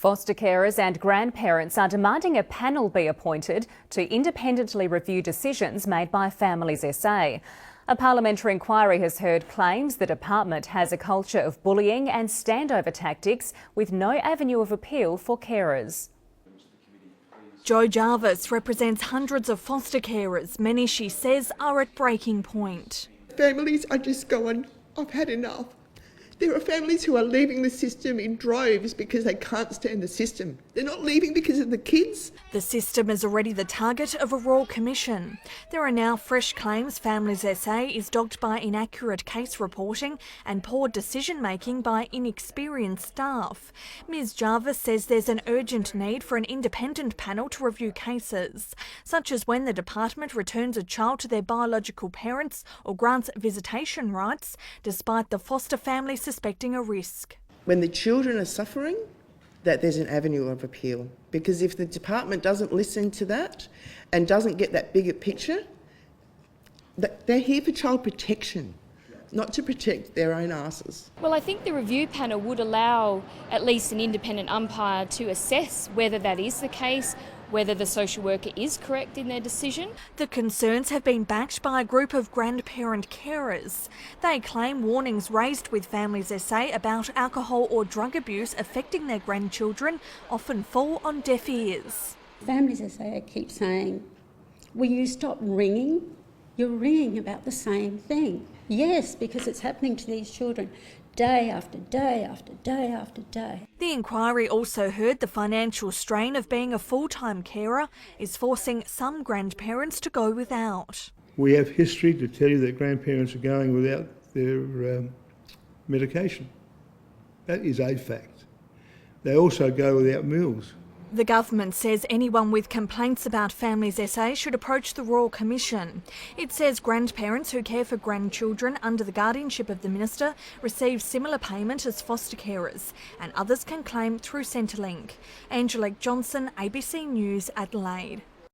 Foster carers and grandparents are demanding a panel be appointed to independently review decisions made by Families SA. A parliamentary inquiry has heard claims the department has a culture of bullying and standover tactics with no avenue of appeal for carers. Jo Jarvis represents hundreds of foster carers. Many, she says, are at breaking point. Families are just going, I've had enough. There are families who are leaving the system in droves because they can't stand the system. They're not leaving because of the kids. The system is already the target of a royal commission. There are now fresh claims Families SA is dogged by inaccurate case reporting and poor decision-making by inexperienced staff. Ms Jarvis says there's an urgent need for an independent panel to review cases, such as when the department returns a child to their biological parents or grants visitation rights, despite the foster family suspecting a risk. When the children are suffering, that there's an avenue of appeal. Because if the department doesn't listen to that and doesn't get that bigger picture, they're here for child protection, not to protect their own asses. Well, I think the review panel would allow at least an independent umpire to assess whether that is the case, whether the social worker is correct in their decision. The concerns have been backed by a group of grandparent carers. They claim warnings raised with Families SA about alcohol or drug abuse affecting their grandchildren often fall on deaf ears. Families SA keep saying, will you stop ringing? You're ringing about the same thing. Yes, because it's happening to these children day after day after day after day. The inquiry also heard the financial strain of being a full-time carer is forcing some grandparents to go without. We have history to tell you that grandparents are going without their medication. That is a fact. They also go without meals. The government says anyone with complaints about Families SA should approach the Royal Commission. It says grandparents who care for grandchildren under the guardianship of the Minister receive similar payment as foster carers, and others can claim through Centrelink. Angelique Johnson, ABC News, Adelaide.